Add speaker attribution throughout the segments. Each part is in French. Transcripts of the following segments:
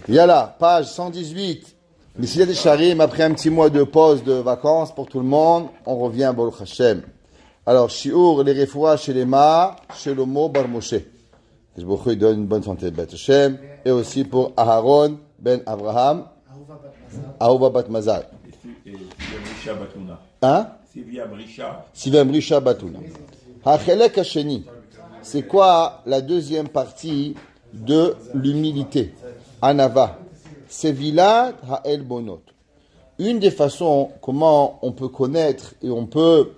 Speaker 1: Yalla, page 118. Messilat Yesharim, après un petit mois de pause de vacances pour tout le monde, on revient à Baruch Hashem. Alors, Shiur, les Refoua, chez les Ma, chez l'Homo Bar Moshe. Que Baruch Hu donne une bonne santé, Bet Hashem. Et aussi pour Aharon, Ben Avraham, Ahuva Bat Mazal. Hein? Sivia Brisha Batuna. Hachelek Hasheni. C'est quoi la deuxième partie de l'humilité? Anava. Sevilat ha'el bonot. Une des façons comment on peut connaître et on peut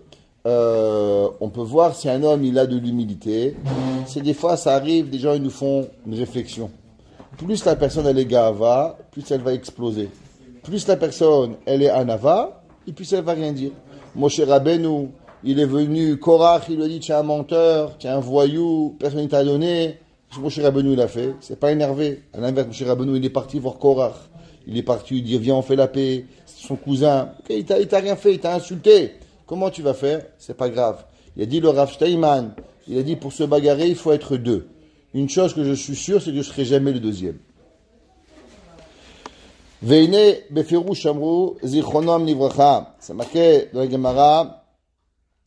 Speaker 1: voir si un homme il a de l'humilité, c'est des fois ça arrive, des gens ils nous font une réflexion. Plus la personne elle est gava, plus elle va exploser. Plus la personne elle est anava, et plus elle va rien dire. Moshe Rabbeinu, il est venu, Korach, il lui a dit tu es un menteur, tu es un voyou, personne ne t'a donné. Moshe Rabbeinu il a fait, c'est pas énervé. À l'inverse, Moshe Rabbeinu il est parti voir Korach. Il est parti lui dire viens on fait la paix, c'est son cousin. Okay, il t'a rien fait, il t'a insulté. Comment tu vas faire? C'est pas grave. Il a dit le Rav Steinman, il a dit pour se bagarrer il faut être deux. Une chose que je suis sûr, c'est que je serai jamais le deuxième. Veine befirouch amru zichronom livracha. C'est marqué dans la Gemara,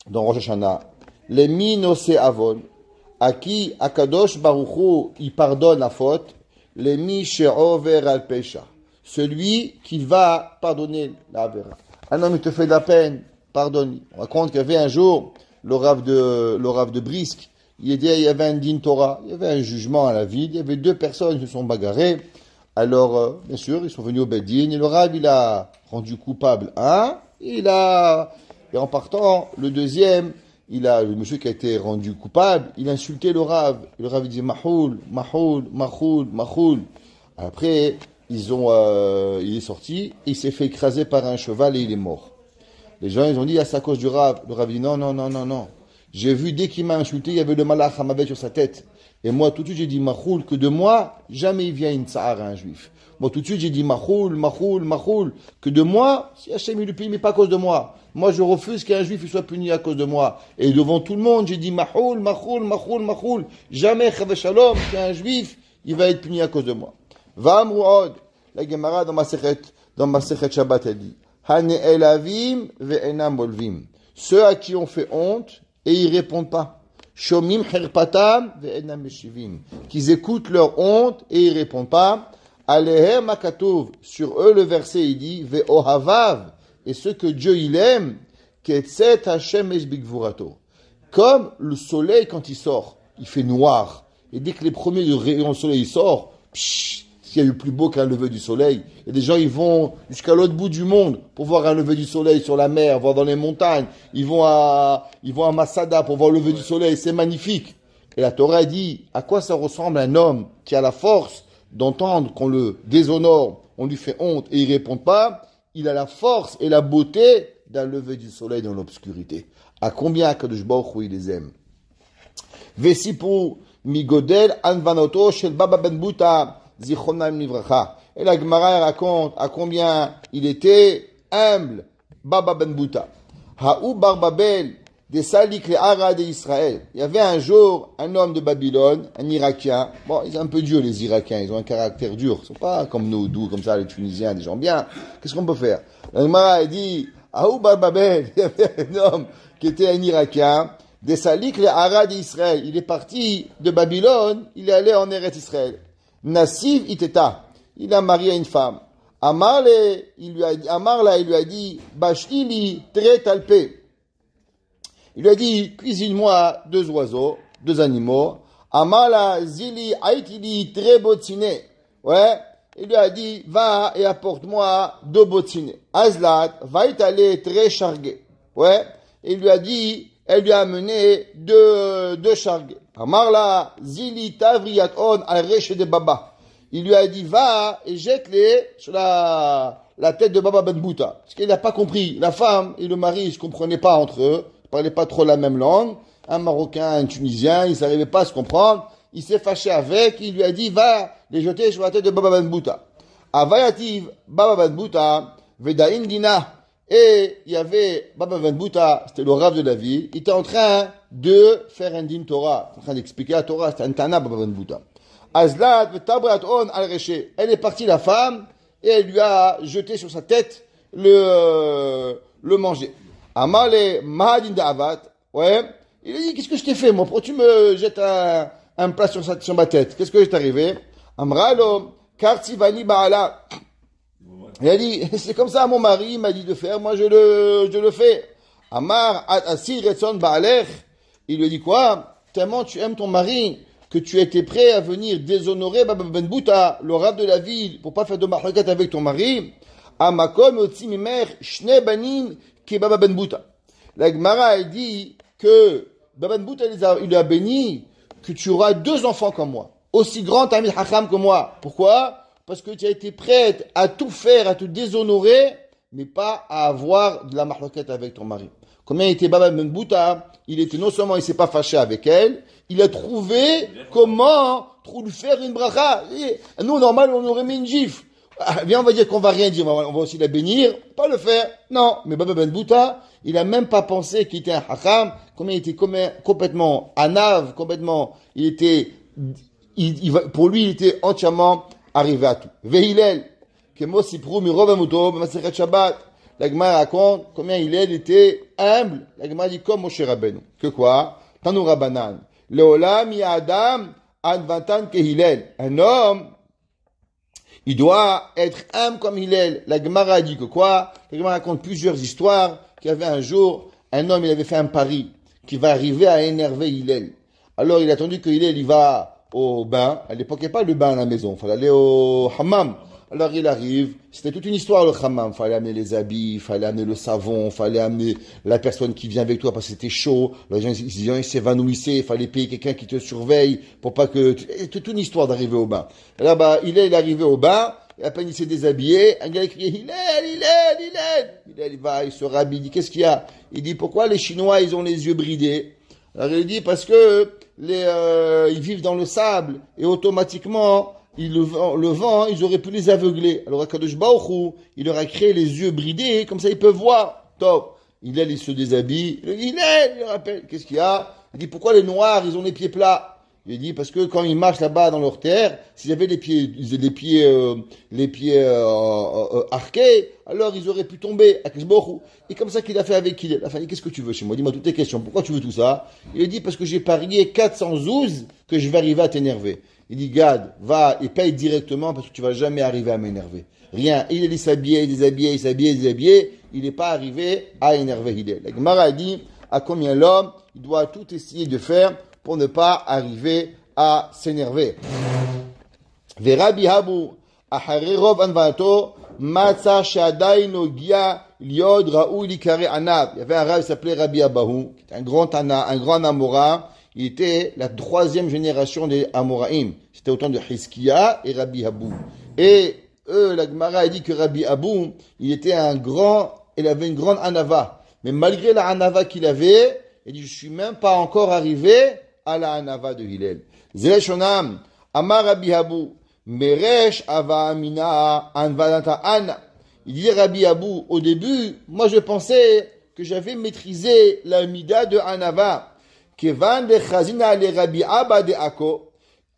Speaker 1: dans Rosh Hashanah. Les minose avon. À qui Akadosh Baruchu il pardonne la faute, les mi she'over al pesha. Celui qui va pardonner la avera. Un homme il te fait de la peine, pardonne. On raconte qu'il y avait un jour le Rav de Brisk, il y avait un din Torah, il y avait un jugement à la ville, il y avait deux personnes qui se sont bagarrées. Alors bien sûr ils sont venus au Beddin et le Rav il a rendu coupable un, et en partant le deuxième. Le monsieur qui a été rendu coupable, il a insulté le Rav. Le Rav il dit Mahoul, Mahoul, Mahoul, Mahoul. Après, il est sorti, il s'est fait écraser par un cheval et il est mort. Les gens, ils ont dit, c'est à cause du Rav. Le Rav dit non. J'ai vu, dès qu'il m'a insulté, il y avait le malach Hamavet sur sa tête. Et moi, tout de suite, j'ai dit Mahoul, que de moi, jamais il vient une tsar à un juif. Moi, tout de suite, j'ai dit Mahoul, que de moi, si Hachem il le punit, mais pas à cause de moi. Moi, je refuse qu'un juif il soit puni à cause de moi. Et devant tout le monde, j'ai dit Mahoul. Jamais, Chavé Shalom, qu'un juif, il va être puni à cause de moi. Va'amru od. La Gemara dans ma Sechet Shabbat, elle dit Hane elavim ve'enam molvim. Ceux à qui on fait honte et ils répondent pas. Shomim herpatam ve'enam meshivim. Qu'ils écoutent leur honte et ils répondent pas. Alehem akatov. Sur eux, le verset, il dit ve'ohavav. Et ce que Dieu il aime, Ketset Hashem Eshbigvurato. Comme le soleil quand il sort, il fait noir. Et dès que les premiers rayons du soleil sortent, s'il y a eu plus beau qu'un lever du soleil, et des gens ils vont jusqu'à l'autre bout du monde pour voir un lever du soleil sur la mer, voir dans les montagnes. Ils vont à Masada pour voir le lever du soleil, c'est magnifique. Et la Torah dit, à quoi ça ressemble un homme qui a la force d'entendre qu'on le déshonore, on lui fait honte et il répond pas? Il a la force et la beauté d'un lever du soleil dans l'obscurité. À combien Akadosh Baruch Hu il les aime? Vesipu migodel anvanoto shel Baba ben Buta zichronam livracha. Et la Gemara raconte à combien il était humble, Baba ben Buta. Haou bar Babel des salik le hara d'Israël. Il y avait un jour un homme de Babylone, un Irakien. Bon, ils sont un peu durs les Irakiens, ils ont un caractère dur. Ils sont pas comme nos doux, comme ça les Tunisiens, des gens bien. Qu'est-ce qu'on peut faire? La Gemara dit, Haou bar Babel, il y avait un homme qui était un Irakien, des salik le hara d'Israël. Il est parti de Babylone, il est allé en Eretz Israël. Nassiv iteta, il a marié une femme. Amarla, il lui a dit, Bashili très talpé. Il lui a dit, cuisine-moi deux oiseaux, deux animaux. Amala zili aitili très botiné. Ouais. Il lui a dit, va et apporte-moi deux botiné. Azlat, va étaler très chargué. Ouais. Il lui a dit, elle lui a amené deux chargués. Amarla zili tavriat on al reche de baba. Il lui a dit, va et jette-les sur la tête de Baba Ben Bouta. Parce qu'il n'a pas compris. La femme et le mari, ils se comprenaient pas entre eux. Ils parlaient pas trop la même langue. Un Marocain, un Tunisien, ils n'arrivaient pas à se comprendre. Il s'est fâché avec, il lui a dit, va les jeter sur la tête de Baba Ben Bouta. Avayativ, Baba Ben Bouta, Veda Indina. Et il y avait Baba Ben Bouta, c'était le Rav de la ville. Il était en train de faire un din Torah. En train d'expliquer la Torah. C'était un Tana, Baba Ben Bouta. Azlat vetabrat on al reché. Elle est partie, la femme, et elle lui a jeté sur sa tête le manger. Amale mahadin da'avat. Ouais. Il a dit, qu'est-ce que je t'ai fait, moi? Pourquoi tu me jettes un plat sur ma tête? Qu'est-ce que je t'ai arrivé? Amralo, kartivani ba'ala. Il a dit, c'est comme ça, mon mari m'a dit de faire, moi je le fais. Amar asir retson ba'alech. Il lui dit quoi? Tellement tu aimes ton mari que tu étais prêt à venir déshonorer Baba Ben Bouta, le rab de la ville, pour pas faire de mahlokat avec ton mari. Amakom otzi mimer shne banim ki Baba Ben Bouta. La Gemara elle dit que Baba Ben Bouta il lui a béni que tu auras 2 enfants comme moi, aussi grands Tamil Hacham que moi. Pourquoi? Parce que tu as été prête à tout faire, à te déshonorer, mais pas à avoir de la mahlokat avec ton mari. Combien était Baba Ben Bouta? Il était non seulement il s'est pas fâché avec elle, il a trouvé comment lui faire une bracha. Nous, normal, on aurait mis une gifle. Viens, on va dire qu'on va rien dire, on va aussi la bénir. Pas le faire. Non. Mais Baba Ben Bouta, il a même pas pensé qu'il était un hacham, combien il était complètement anav, complètement, pour lui, il était entièrement arrivé à tout. Vehilel, Kemo Siprou, Mirov Amuto, Masechet Shabbat. La Gemara raconte combien il était humble. La Gemara dit comme Moshe Rabbeinu. Que quoi? Tanou Rabbanan. Leolam Adam Advatan Kehilel. Un homme, il doit être humble comme Hillel. La Gemara dit que quoi? La Gemara raconte plusieurs histoires. Qu'il y avait un jour, un homme, il avait fait un pari qui va arriver à énerver Hillel. Alors il a attendu que Hillel il va au bain. À l'époque, il n'y a pas le bain à la maison. Il fallait aller au hammam. Alors il arrive, c'était toute une histoire le hammam, fallait amener les habits, fallait amener le savon, fallait amener la personne qui vient avec toi parce que c'était chaud, les gens ils s'évanouissaient, fallait payer quelqu'un qui te surveille pour pas que... C'était toute une histoire d'arriver au bain. Alors il est arrivé au bain, et à peine il s'est déshabillé, un gars il criait Hillel, il se rhabille, il dit qu'est-ce qu'il y a? Il dit pourquoi les Chinois ils ont les yeux bridés? Alors il dit parce que ils vivent dans le sable et automatiquement le vent, ils auraient pu les aveugler. Alors, Akadosh Baruch Hu, il leur a créé les yeux bridés, comme ça ils peuvent voir. Top. Il se déshabille. Il rappelle. Qu'est-ce qu'il y a? Il dit, pourquoi les Noirs, ils ont les pieds plats? Il dit, parce que quand ils marchent là-bas dans leur terre, s'ils avaient les pieds arqués, alors ils auraient pu tomber. Et comme ça qu'il a fait avec il. Enfin, qu'est-ce que tu veux chez moi? Dis-moi toutes tes questions. Pourquoi tu veux tout ça? Il dit, parce que j'ai parié 412 que je vais arriver à t'énerver. Il dit, Gad, va et paye directement parce que tu vas jamais arriver à m'énerver. Rien. Il s'habillait, il n'est pas arrivé à énerver Hillel. La Gemara dit, à combien l'homme, il doit tout essayer de faire pour ne pas arriver à s'énerver. Verabi Habu, Aharirov Anvato, Matsa Shadai Nogia, Liod Raoui Likare Anab. Il y avait un rab qui s'appelait Rabbi Abahu, qui était un grand Amora. Il était la 3e génération des Amoraïm. C'était autant de Hiskiya et Rabbi Abou. Et la Gemara a dit que Rabbi Abou, il avait une grande anava. Mais malgré la anava qu'il avait, il dit, je suis même pas encore arrivé à la anava de Hillel. Zeleshonam, Amar Rabbi Abou, Meresh Ava Amina Anvadata Anna. Il dit Rabbi Abou, au début, moi je pensais que j'avais maîtrisé la mida de anava.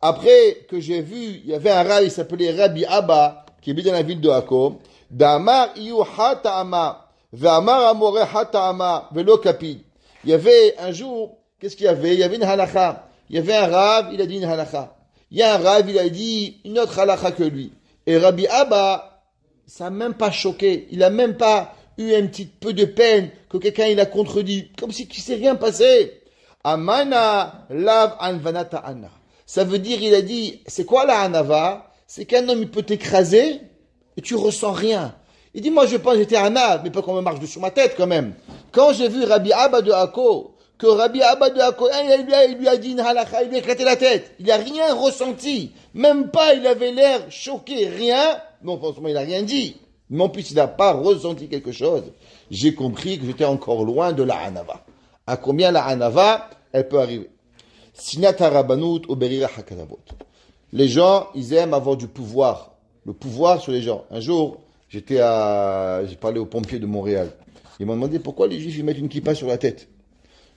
Speaker 1: Après que j'ai vu, il y avait un rab, il s'appelait Rabbi Abba, qui est dans la ville de Akko. Damar iyu hata'ama, ve'amar amore hata'ama, ve'lo kapid. Il y avait un jour, qu'est-ce qu'il y avait? Il y avait une halakha. Il y avait un rab, il a dit une halakha. Il y a un rab, il a dit une autre halakha que lui. Et Rabbi Abba, ça n'a même pas choqué. Il a même pas eu un petit peu de peine que quelqu'un il a contredit. Comme si il ne s'est rien passé. Amana lav anvanata anna. Ça veut dire, il a dit, c'est quoi la anava? C'est qu'un homme, il peut t'écraser et tu ressens rien. Il dit, moi, je pense que j'étais anav, mais pas qu'on me marche dessus ma tête, quand même. Quand j'ai vu Rabbi Abba de Akko, que Rabbi Abba de Akko, il lui a dit une halakha, il lui a éclaté la tête. Il n'a rien ressenti. Même pas, il avait l'air choqué, rien. Non, franchement, il n'a rien dit. Mais en plus, il n'a pas ressenti quelque chose. J'ai compris que j'étais encore loin de la anava. À combien la anava, elle peut arriver. Sinata rabanut oberira hakadavot. Les gens, ils aiment avoir du pouvoir. Le pouvoir sur les gens. Un jour, j'ai parlé aux pompiers de Montréal. Ils m'ont demandé pourquoi les juifs ils mettent une kippa sur la tête.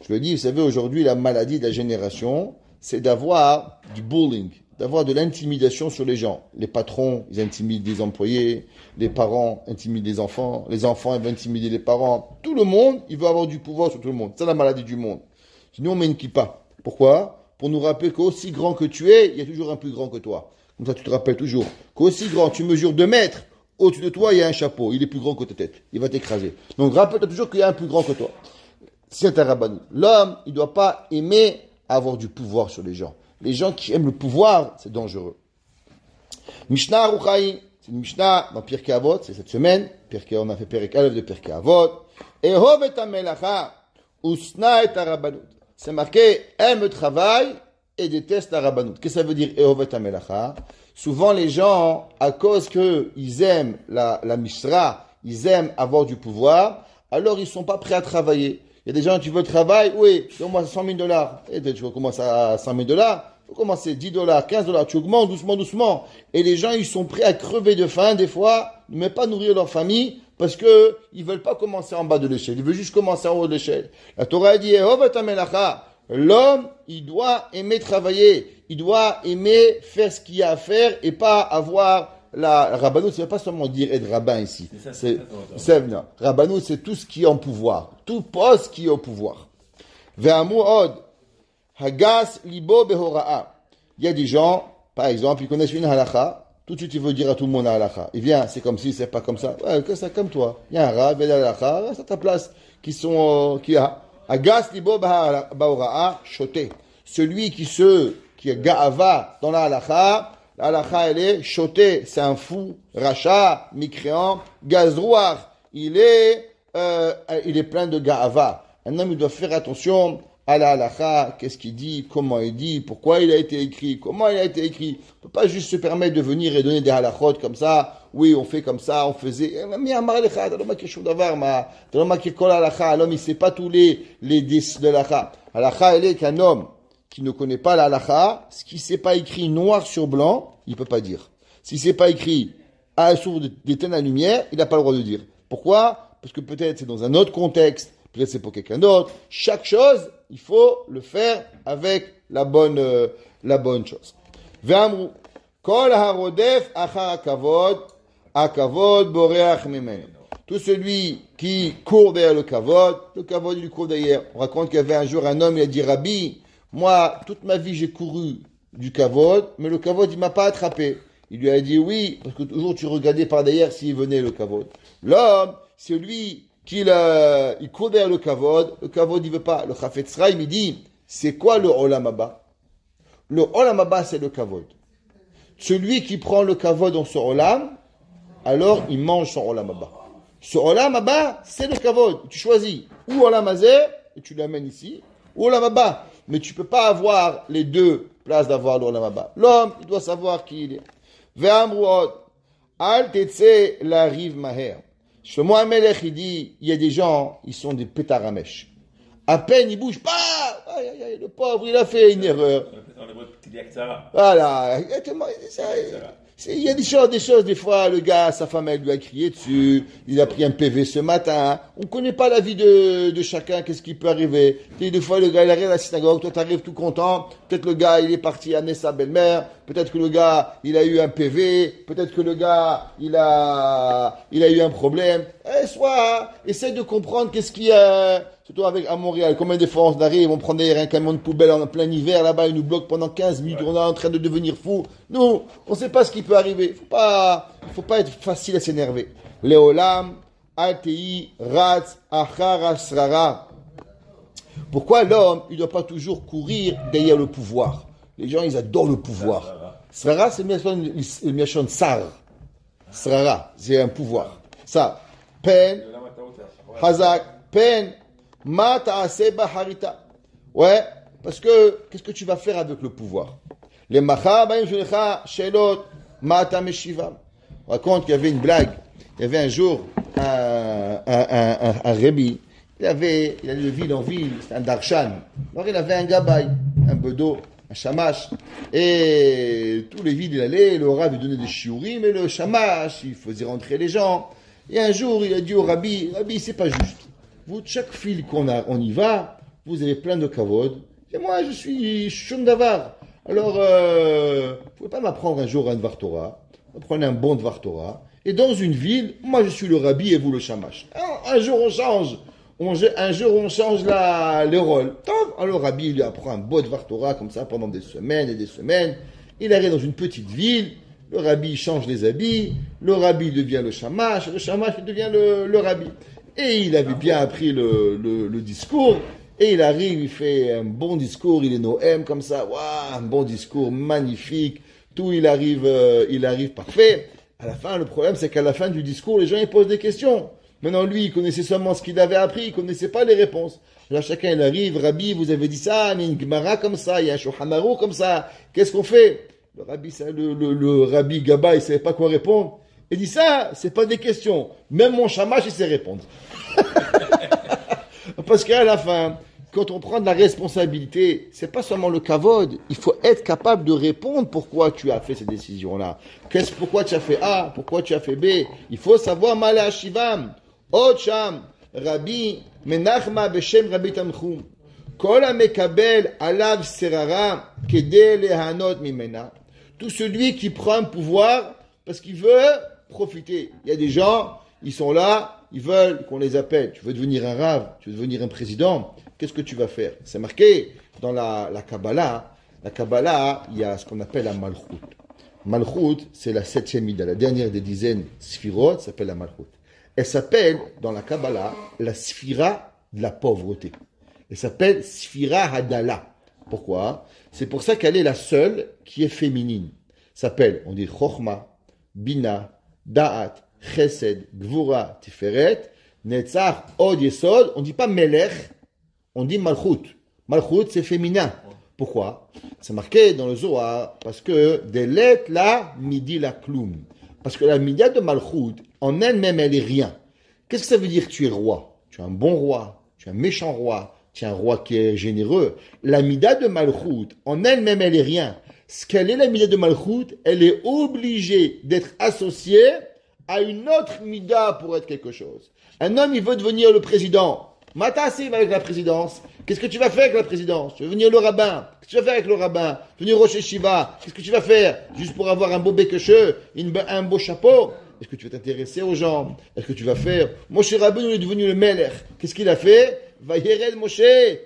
Speaker 1: Je leur ai dit, vous savez, aujourd'hui, la maladie de la génération, c'est d'avoir du bullying. d'avoir de l'intimidation sur les gens. Les patrons, ils intimident les employés, les parents intimident les enfants ils veulent intimider les parents. Tout le monde, il veut avoir du pouvoir sur tout le monde. C'est la maladie du monde. Sinon, on met une kippa. Pourquoi? Pour nous rappeler qu'aussi grand que tu es, il y a toujours un plus grand que toi. Comme ça, tu te rappelles toujours qu'aussi grand, tu mesures 2 mètres, au-dessus de toi, il y a un chapeau. Il est plus grand que ta tête. Il va t'écraser. Donc, rappelle-toi toujours qu'il y a un plus grand que toi. C'est un rabbin. L'homme, il ne doit pas aimer avoir du pouvoir sur les gens. Les gens qui aiment le pouvoir, c'est dangereux. Mishnah Aruchai, c'est une Mishnah dans Pirkei Avot, c'est cette semaine. On a fait Perek Aleph de Pirkei Avot. Ehov et hamelacha, usna et harabbanut. C'est marqué, aime le travail et déteste la rabbanut. Qu'est-ce que ça veut dire Ehov et hamelacha? Souvent les gens, à cause qu'ils aiment la Mishra, ils aiment avoir du pouvoir, alors ils ne sont pas prêts à travailler. Il y a des gens, tu veux le travail? Oui, donne-moi $100,000. Et tu vas commencer à $100,000. Il faut commencer $10, $15. Tu augmentes doucement, doucement. Et les gens, ils sont prêts à crever de faim, des fois, ne même pas nourrir leur famille, parce que ils veulent pas commencer en bas de l'échelle. Ils veulent juste commencer en haut de l'échelle. La Torah a dit, l'homme, il doit aimer travailler. Il doit aimer faire ce qu'il y a à faire et pas avoir la rabbanout, ça ne veut pas seulement dire être rabbin ici. C'est rabbanout, c'est tout ce qui est en pouvoir. Tout poste qui est au pouvoir. Ve'amu od, hagas libo behora'a. Il y a des gens, par exemple, ils connaissent une halakha, tout de suite ils veulent dire à tout le monde la halakha. Il vient, c'est comme si, c'est pas comme ça. Ouais, que ça comme toi. Il y a un rab, il y a la halakha, reste à ta place. Qui a. Hagas libo behora'a, choté. Celui qui est ga'ava dans la halakha, la halakha, elle est choté, c'est un fou, rachat, mécréant, gazrouar. Il est plein de ga'ava. Un homme, il doit faire attention à la halakha, qu'est-ce qu'il dit, comment il dit, pourquoi il a été écrit, comment il a été écrit. On ne peut pas juste se permettre de venir et donner des halakhot comme ça. Oui, on fait comme ça, on faisait. Mais amar lecha, t'as l'homme qui est chaud d'avar, t'as l'homme qui est kol halakha, l'homme, il sait pas tous les décisions de halakha. Halakha, elle est qu'un homme qui ne connaît pas la halakha, ce qui s'est pas écrit noir sur blanc, il peut pas dire. Si c'est pas écrit à la source d'éteindre la lumière, il n'a pas le droit de dire. Pourquoi? Parce que peut-être c'est dans un autre contexte, peut-être c'est pour quelqu'un d'autre. Chaque chose, il faut le faire avec la bonne chose. Ve'amru, kol harodef achar akavod boreach mimenu. Tout celui qui court derrière le kavod il lui court derrière. On raconte qu'il y avait un jour un homme, il a dit, Rabbi, moi, toute ma vie, j'ai couru du kavod, mais le kavod, il m'a pas attrapé. Il lui a dit oui, parce que toujours tu regardais par derrière s'il venait le kavod. L'homme, c'est lui qui il court derrière le kavod, il veut pas. Le Chafetz Chaim, il dit, c'est quoi le olam haba? Le olam haba, c'est le kavod. Celui qui prend le kavod dans son olam, alors il mange son olam haba. Ce olam haba, c'est le kavod. Tu choisis ou olam hazeh, et tu l'amènes ici, ou olam haba. Mais tu peux pas avoir les deux places d'avoir l'olam haba. L'homme, il doit savoir qui il est. Ve'amru od, al tetse la rive maher. Shlomo HaMelech, il dit, il y a des gens, ils sont des pétards à mèche. À peine ils bougent, aïe, aïe, aïe, le pauvre, il a fait une erreur. Voilà. Il y a des choses, des fois, le gars, sa femme, elle lui a crié dessus, il a pris un PV ce matin. On ne connaît pas la vie de chacun, qu'est-ce qui peut arriver. Et des fois, le gars, il arrive à la synagogue, toi, t'arrives tout content. Peut-être le gars, il est parti amener sa belle-mère. Peut-être que le gars, il a eu un PV. Peut-être que le gars, il a eu un problème. Essaie de comprendre qu'est-ce qu'il y a. Surtout à Montréal, combien de fois on arrive, on prend un camion de poubelle en plein hiver, là-bas, il nous bloque pendant 15 minutes, on est en train de devenir fou. Nous, on ne sait pas ce qui peut arriver. Faut pas être facile à s'énerver. Léolam, Altei, Ratz, Achar, Asrara. Pourquoi l'homme, il ne doit pas toujours courir derrière le pouvoir? Les gens, ils adorent le pouvoir. Srara, c'est le miachon Sar. Srara, c'est un pouvoir. Ça, Pen, Hazak, Pen, Ma ta'aseh baharita. Ouais, parce que, qu'est-ce que tu vas faire avec le pouvoir? Les macha ba'im shulecha shelot ma ta'meshivam. On raconte qu'il y avait une blague. Il y avait un jour un Rebbi. Il allait de ville en ville, c'était un darshan. Alors il avait un gabay, un bedo, un shamash. Et tous les villes il allait, le Rav lui donnait des shiurim, mais le shamash, il faisait rentrer les gens. Et un jour, il a dit au Rabbi, c'est pas juste. Vous, chaque fil on y va, vous avez plein de kavod. Et moi, je suis shum davar. Alors, vous ne pouvez pas m'apprendre un jour un Dvar Torah. Prenez un bon Dvar Torah. Et dans une ville, moi je suis le rabbi et vous le shamash. Un jour on change. Un jour on change le rôle. Alors le rabbi lui apprend un bon Dvar Torah comme ça pendant des semaines et des semaines. Il arrive dans une petite ville. Le rabbi change les habits. Le rabbi devient le shamash il devient le rabbi. Et il avait bien appris le discours. Et il arrive, il fait un bon discours, il est Noëm comme ça, waouh, un bon discours magnifique, tout il arrive parfait. À la fin, le problème c'est qu'à la fin du discours, les gens ils posent des questions. Maintenant lui, il connaissait seulement ce qu'il avait appris, il connaissait pas les réponses. Là chacun il arrive, Rabbi, vous avez dit ça, il y a une Gemara comme ça, il y a un Shulchan comme ça, qu'est-ce qu'on fait? Le Rabbi Gaba, il savait pas quoi répondre. Il dit ça, c'est pas des questions. Même mon shamash, il sait répondre. Parce qu'à la fin, quand on prend de la responsabilité, c'est pas seulement le kavod, il faut être capable de répondre pourquoi tu as fait ces décisions-là. Pourquoi tu as fait A, pourquoi tu as fait B. Il faut savoir Mala Shivam, Ocham, Rabbi, Menachma Beshem Rabbi Tamchum, Kol HaMekabel Alav Serara, Kede Lehanot Mimena. Tout celui qui prend un pouvoir parce qu'il veut profiter. Il y a des gens, ils sont là, ils veulent qu'on les appelle. Tu veux devenir un rave, tu veux devenir un président, qu'est-ce que tu vas faire? C'est marqué dans la Kabbalah. La Kabbalah, il y a ce qu'on appelle la Malchut. Malchut, c'est la 7e mida, la dernière des dizaines Sphirot, s'appelle la Malchut. Elle s'appelle, dans la Kabbalah, la Sphira de la pauvreté. Elle s'appelle Sphira Hadala. Pourquoi? C'est pour ça qu'elle est la seule qui est féminine. S'appelle, on dit Chochma, Bina, Da'at, Chesed, Gvura, Tiferet, Netzach, Od, Yesod. On ne dit pas Melech, on dit Malchut. Malchut, c'est féminin. Pourquoi? C'est marqué dans le Zohar, parce que Delet la midi la kloum. Parce que la midia de Malchut, en elle-même, elle est rien. Qu'est-ce que ça veut dire que tu es roi? Tu es un bon roi, tu es un méchant roi, tu es un roi qui est généreux. La midia de Malchut, en elle-même, elle est rien. Ce qu'elle est, la midia de Malchut, elle est obligée d'être associée à une autre mida pour être quelque chose. Un homme, il veut devenir le président. Matassim avec la présidence. Qu'est-ce que tu vas faire avec la présidence? Tu veux devenir le rabbin. Qu'est-ce que tu vas faire avec le rabbin? Devenir Rosh Yeshiva. Qu'est-ce que tu vas faire? Juste pour avoir un beau bekeshe, un beau chapeau? Est-ce que tu vas t'intéresser aux gens? Est-ce que tu vas faire? Moshe Rabbeinu est devenu le Melech. Qu'est-ce qu'il a fait? Vayered Moshe,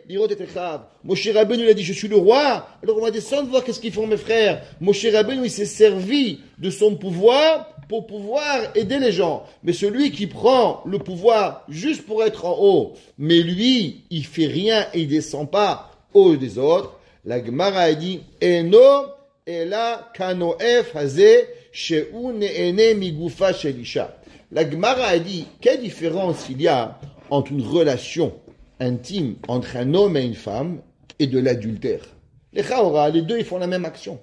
Speaker 1: lirot et echav. Moshe Rabbeinu il a dit je suis le roi. Alors on va descendre voir qu'est-ce qu'ils font mes frères. Moshe Rabbeinu il s'est servi de son pouvoir pour pouvoir aider les gens. Mais celui qui prend le pouvoir juste pour être en haut, mais lui il fait rien et il descend pas haut des autres. La Gemara a dit Eno ela kanoef hazeh she'u ne'ene migufa shel isha. La Gemara a dit quelle différence il y a entre une relation intime entre un homme et une femme et de l'adultère. Les Chaora, les deux, ils font la même action.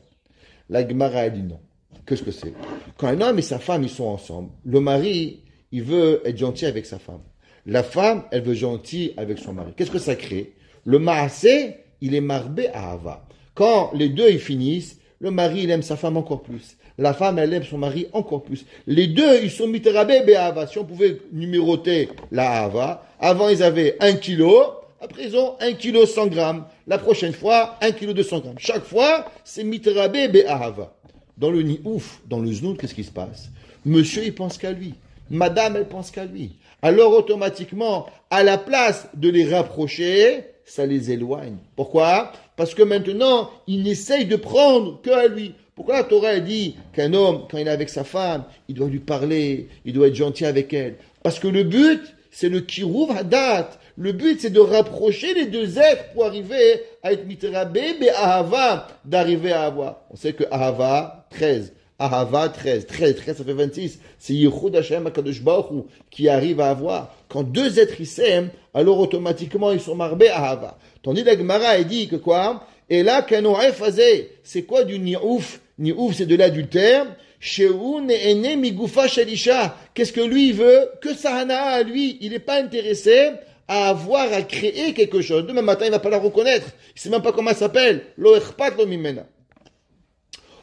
Speaker 1: La Gemara a dit non. Qu'est-ce que c'est? Quand un homme et sa femme, ils sont ensemble, le mari, il veut être gentil avec sa femme. La femme, elle veut gentil avec son mari. Qu'est-ce que ça crée? Le maasé, il est marbé à Hava. Quand les deux, ils finissent, le mari, il aime sa femme encore plus. La femme, elle aime son mari encore plus. Les deux, ils sont mitrabé be'ahava. Si on pouvait numéroter la Hava, avant ils avaient 1 kilo, après ils ont 1 kilo 100 grammes. La prochaine fois, 1 kilo 200 grammes. Chaque fois, c'est mitrabé be'ahava. Dans le niouf, dans le znout, qu'est-ce qui se passe? Monsieur, il pense qu'à lui. Madame, elle pense qu'à lui. Alors automatiquement, à la place de les rapprocher, ça les éloigne. Pourquoi? Parce que maintenant, il n'essaye de prendre que à lui. Pourquoi la Torah dit qu'un homme, quand il est avec sa femme, il doit lui parler, il doit être gentil avec elle? Parce que le but, c'est le kiruv hadat. Le but, c'est de rapprocher les deux êtres pour arriver à être mitrabé be'ahava, d'arriver à avoir. On sait que ahava, 13. Ahava, 13. 13, ça fait 26. C'est Yichud Hashem HaKadosh Baruch Hu qui arrive à avoir. Quand deux êtres ils s'aiment, alors automatiquement ils sont marbés ahava. Tandis que la Gemara, elle dit que quoi? Et là, kanoef hazeh, c'est quoi du niouf? Niouf, c'est de l'adultère. She'u ne'ene migufa shel isha. Qu'est-ce que lui il veut? Que Sahana à lui. Il n'est pas intéressé à avoir, à créer quelque chose. Demain matin, il ne va pas la reconnaître. Il ne sait même pas comment elle s'appelle. Lo echpat lo mimena.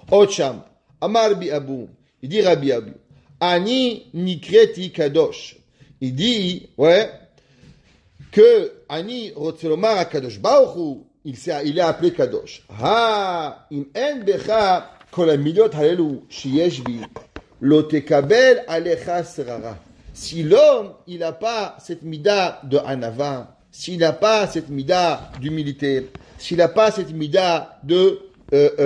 Speaker 1: Otcham. Amar bi Abu. Il dit Rabbi Abu. Ani nikreti kadosh. Il dit, ouais, que Ani rotzelomar a kadosh baruchu. il est appelé Kadosh. Ha, im en becha kol hamidot halelu sheyesh bi, lo tekabel alecha serara. Si l'homme, il n'a pas cette mida de anava, s'il n'a pas cette mida d'humilité, s'il n'a pas cette mida de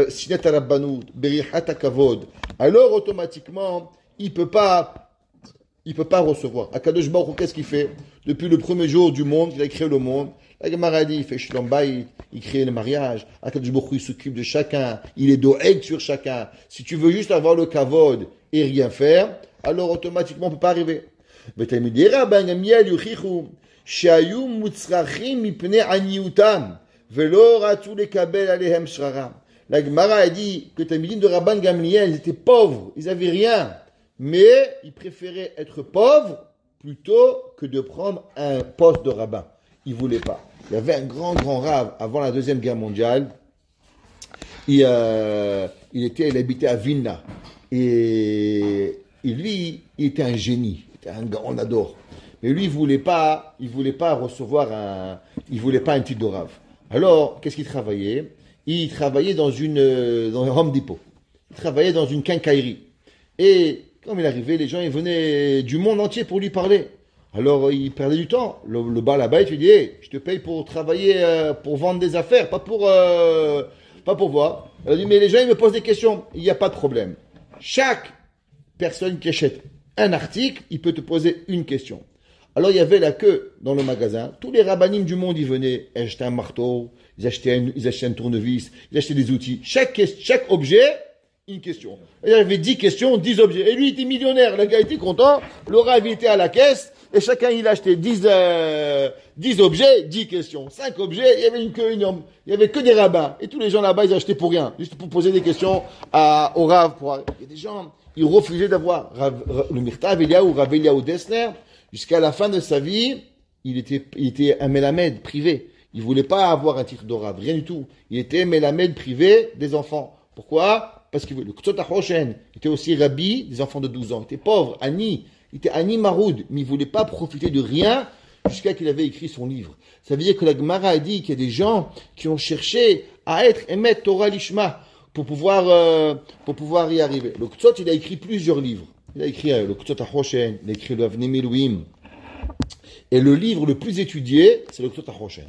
Speaker 1: sinet harabanout, berihat hakavod, alors automatiquement, il peut pas recevoir. Akadosh Baruch Hu, qu'est-ce qu'il fait? Depuis le premier jour du monde, il a créé le monde. La Gemara dit, il fait Shalom Bayit, il crée le mariage. Akadosh Baruch Hu, il s'occupe de chacun. Il est doeg sur chacun. Si tu veux juste avoir le kavod et rien faire, alors automatiquement, on ne peut pas arriver. ותלמידי רבן גמליאל יוכיחו שהיו מוצרכים מפני עניותם ולא רצו לקבל עליהם שררה. La Gemara a dit que les talmidim de Rabban Gamliel étaient pauvres, ils n'avaient rien, mais ils préféraient être pauvres plutôt que de prendre un poste de rabbin. Ils ne voulaient pas. Il y avait un grand rave avant la Deuxième Guerre mondiale. Il habitait à Vilna. Et lui, il était un génie. On adore. Mais lui, il voulait pas recevoir il voulait pas un titre de rave. Alors, qu'est-ce qu'il travaillait? Il travaillait dans un Home Depot. Il travaillait dans une quincaillerie. Et comme il arrivait, les gens, ils venaient du monde entier pour lui parler. Alors, il perdait du temps. Le bas là-bas, il lui dit, hey, je te paye pour travailler, pour vendre des affaires, pas pour voir. Il dit, mais les gens, ils me posent des questions. Il n'y a pas de problème. Chaque personne qui achète un article, il peut te poser une question. Alors, il y avait la queue dans le magasin. Tous les rabbinim du monde, ils venaient acheter un marteau, ils achetaient un tournevis, ils achetaient des outils. Chaque objet, une question. Il y avait 10 questions, 10 objets. Et lui, il était millionnaire. Le gars était content. Le rave, il était à la caisse. Et chacun, il achetait 10 objets, 10 questions. 5 objets, il y avait une queue énorme. Il y avait que des rabbins. Et tous les gens là-bas, ils achetaient pour rien. Juste pour poser des questions au rave. Il y a des gens, ils refusaient d'avoir le Mirtav Eliaou, Rav Eliaou Dessler. Jusqu'à la fin de sa vie, il était un mélamed privé. Il voulait pas avoir un titre de rave, rien du tout. Il était mélamed privé des enfants. Pourquoi? Parce que le Ktsot HaChoshen était aussi rabbi des enfants de 12 ans. Il était pauvre, Ani. Il était Ani Maroud, mais il voulait pas profiter de rien jusqu'à qu'il avait écrit son livre. Ça veut dire que la Gemara a dit qu'il y a des gens qui ont cherché à être Emet Torah Lishma pour pouvoir y arriver. Le Ktsot, il a écrit plusieurs livres. Il a écrit le Ktsot HaChoshen, il a écrit le Avnei Miluim. Et le livre le plus étudié, c'est le Ktsot HaChoshen.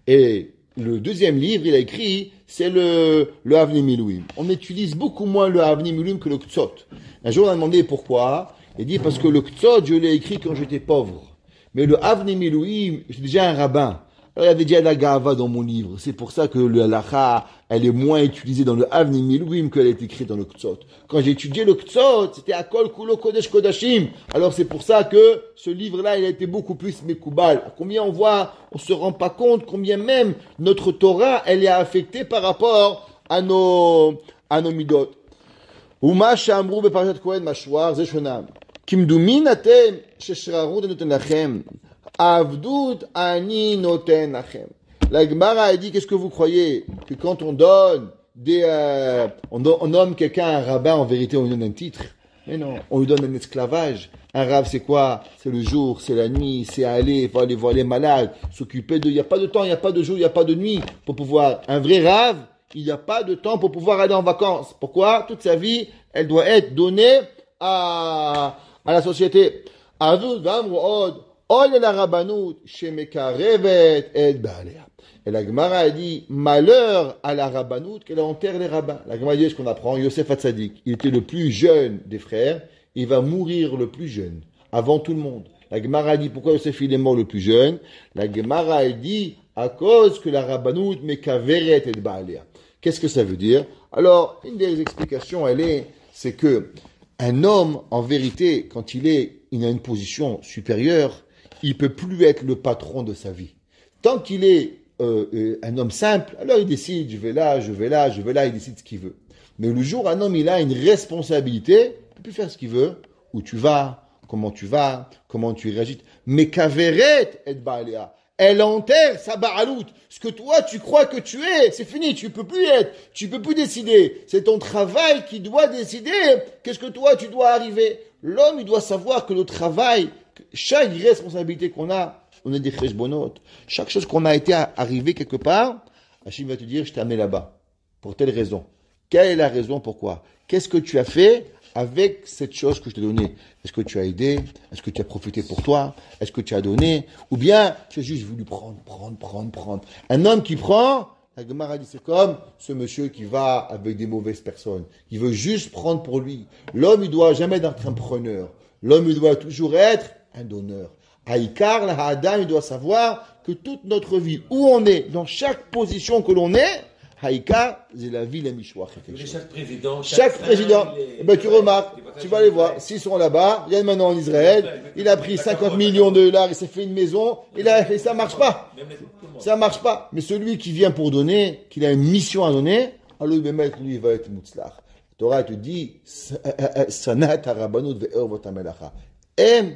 Speaker 1: Et le deuxième livre, il a écrit, c'est le Avnei Miluim. On utilise beaucoup moins le Avnei Miluim que le Ktsot. Un jour, on a demandé pourquoi. Il dit parce que le Ktsot, je l'ai écrit quand j'étais pauvre. Mais le Avnei Miluim, j'étais déjà un rabbin. Alors, il y avait déjà la gava dans mon livre. C'est pour ça que le halakha, elle est moins utilisée dans le Avnei Miluim qu'elle est écrite dans le Ktsot. Quand j'ai étudié le Ktsot, c'était à Kol Kulo Kodesh Kodashim. Alors, c'est pour ça que ce livre-là, il a été beaucoup plus Mekoubal. Combien on se rend pas compte combien même notre Torah, elle est affectée par rapport à nos midot. Uma shamru beparashat Kohen mashwar zeshonam. Kimdumin atem sheshraru denoten lachem. Avdout ani noten lachem. La Gemara a dit, qu'est-ce que vous croyez? Que quand on donne on nomme quelqu'un un rabbin, en vérité, on lui donne un titre. Mais non, on lui donne un esclavage. Un rave, c'est quoi? C'est le jour, c'est la nuit, c'est aller voir les malades, s'occuper il n'y a pas de temps, il n'y a pas de jour, il n'y a pas de nuit pour pouvoir. Un vrai rave, il n'y a pas de temps pour pouvoir aller en vacances. Pourquoi? Toute sa vie, elle doit être donnée à la société. Avdout v'amruod. Oy la rabanout shemekarevet et baalea. Et la Gemara a dit, malheur à la rabanout qu'elle enterre les rabbins. La Gemara dit, ce qu'on apprend, Yosef Hatzadik, il était le plus jeune des frères, il va mourir le plus jeune, avant tout le monde. La Gemara a dit, pourquoi Yosef il est mort le plus jeune? La Gemara a dit, à cause que la rabanout mekaveret et baalea. Qu'est-ce que ça veut dire? Alors, une des explications, c'est que un homme, en vérité, quand il a une position supérieure, il peut plus être le patron de sa vie. Tant qu'il est un homme simple, alors il décide, je vais là, il décide ce qu'il veut. Mais le jour où un homme il a une responsabilité, il peut plus faire ce qu'il veut, où tu vas, comment tu réagis. Mais kaveret et baalea, elle enterre sa baalout. Ce que toi tu crois que tu es, c'est fini, tu peux plus être, tu peux plus décider. C'est ton travail qui doit décider qu'est-ce que toi tu dois arriver. L'homme il doit savoir que le travail, chaque responsabilité qu'on a, on est des cheshbonot. Chaque chose qu'on a été arrivé quelque part, Hachim va te dire, je t'ai amené là-bas. Pour telle raison. Quelle est la raison, pourquoi? Qu'est-ce que tu as fait avec cette chose que je t'ai donnée? Est-ce que tu as aidé? Est-ce que tu as profité pour toi? Est-ce que tu as donné? Ou bien, tu as juste voulu prendre. Un homme qui prend, la Gemara dit, c'est comme ce monsieur qui va avec des mauvaises personnes. Il veut juste prendre pour lui. L'homme, il doit jamais être un preneur. L'homme, il doit toujours être un donneur. Aïkar, la Adam, il doit savoir que toute notre vie, où on est, dans chaque position que l'on est, Haïka, c'est la ville à Mishwach.
Speaker 2: Chaque président.
Speaker 1: Tu remarques, tu vas aller voir, s'ils sont là-bas, il y a maintenant en Israël, il a pris 50 millions de dollars, il s'est fait une maison, et ça marche pas. Ça marche pas. Mais celui qui vient pour donner, qui a une mission à donner, alors lui, il va être Mutzlach. La Torah te dit, Sanat harabanut ve'ervot hamelacha. Aime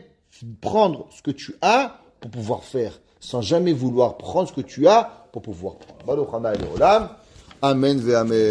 Speaker 1: prendre ce que tu as pour pouvoir faire, sans jamais vouloir prendre ce que tu as pour pouvoir prendre. Baruch Hana Elolam. Amen ve amen.